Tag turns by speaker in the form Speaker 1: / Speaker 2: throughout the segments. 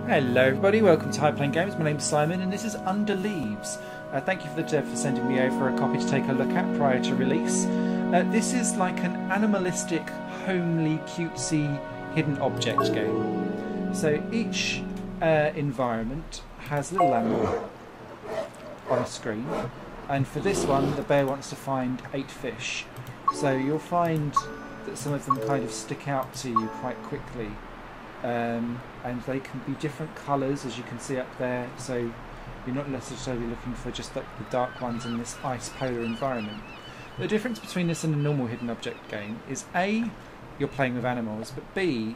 Speaker 1: Hello everybody, welcome to High Playing Games. My name's Simon and this is Under Leaves. Thank you for the dev for sending me over a copy to take a look at prior to release. This is like an animalistic, homely, cutesy, hidden object game. So each environment has a little animal on a screen, and for this one the bear wants to find 8 fish. So you'll find that some of them kind of stick out to you quite quickly. And they can be different colours, as you can see up there, so you're not necessarily looking for just like the dark ones in this ice polar environment. The difference between this and a normal hidden object game is A, you're playing with animals, but B,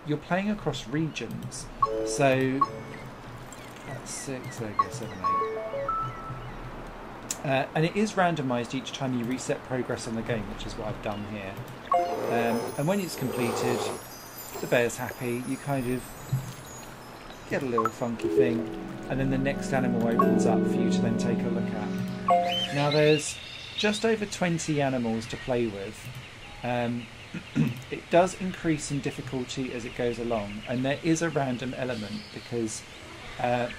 Speaker 1: you're playing across regions. So that's 6, there you go, 7, 8. And it is randomised each time you reset progress on the game, which is what I've done here. And when it's completed, the bear's happy, you kind of get a little funky thing, and then the next animal opens up for you to then take a look at. Now there's just over 20 animals to play with. It does increase in difficulty as it goes along, and there is a random element because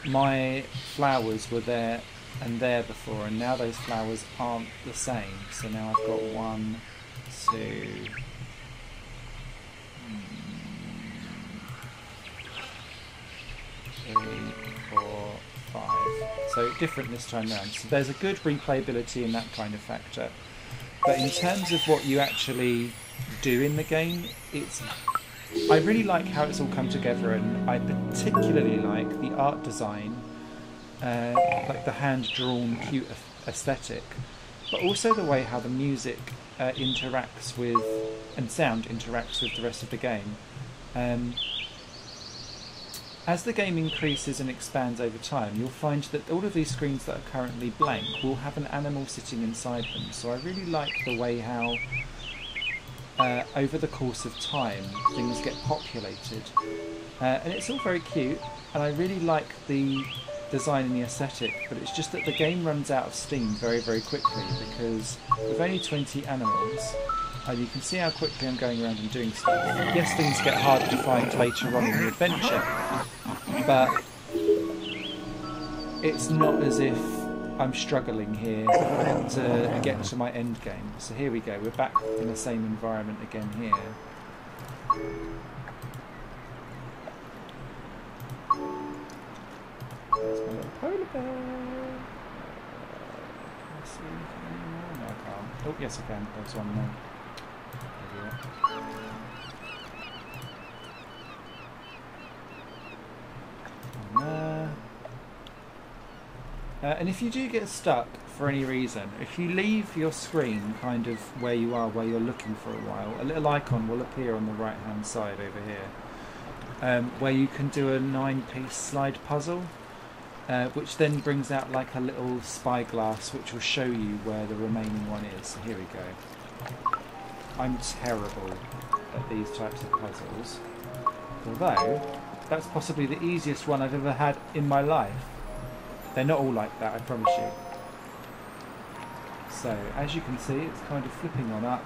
Speaker 1: my flowers were there and there before, and now those flowers aren't the same. So now I've got 1, 2... 3, 4, 5. So different this time round. So there's a good replayability in that kind of factor. But in terms of what you actually do in the game, I really like how it's all come together, and I particularly like the art design, like the hand-drawn cute aesthetic, but also the way how the music interacts with, and sound interacts with the rest of the game. As the game increases and expands over time, you'll find that all of these screens that are currently blank will have an animal sitting inside them. So I really like the way how, over the course of time, things get populated. And it's all very cute, and I really like the design and the aesthetic, but it's just that the game runs out of steam very, very quickly, because with only 20 animals, you can see how quickly I'm going around and doing stuff. Yes, things get harder to find later on in the adventure, but it's not as if I'm struggling here to get to my end game. So here we go, we're back in the same environment again here. There's my little polar bear. Let's see if anymore. No, I can't. Oh, yes I can. There's one more. And if you do get stuck for any reason, if you leave your screen kind of where you are, where you're looking for a while, a little icon will appear on the right hand side over here, where you can do a 9-piece slide puzzle, which then brings out like a little spyglass which will show you where the remaining one is. So here we go. I'm terrible at these types of puzzles, although that's possibly the easiest one I've ever had in my life. They're not all like that, I promise you. So, as you can see, it's kind of flipping on up.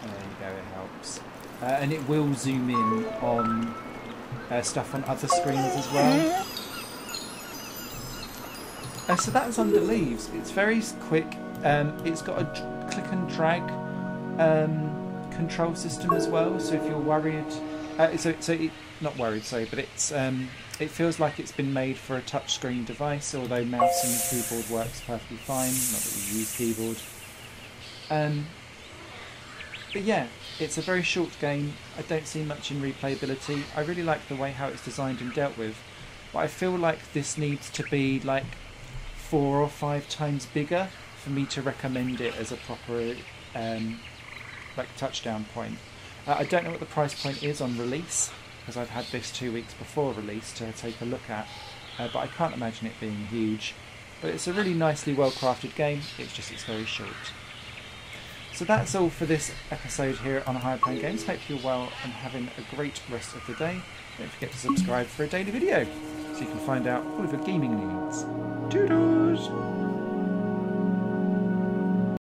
Speaker 1: There you go, it helps. And it will zoom in on stuff on other screens as well. So that's Under Leaves. It's very quick. It's got a click and drag control system as well, so if you're worried, not worried, sorry, but it's it feels like it's been made for a touchscreen device, although mouse and keyboard works perfectly fine. Not that we use keyboard. But yeah, it's a very short game. I don't see much in replayability. I really like the way how it's designed and dealt with, but I feel like this needs to be like 4 or 5 times bigger for me to recommend it as a proper like touchdown point. I don't know what the price point is on release, because I've had this 2 weeks before release to take a look at, but I can't imagine it being huge. But it's a really nicely well crafted game, it's very short. So that's all for this episode here on High Playing Games. Hope you're well and having a great rest of the day. Don't forget to subscribe for a daily video so you can find out all of your gaming needs. Toodles!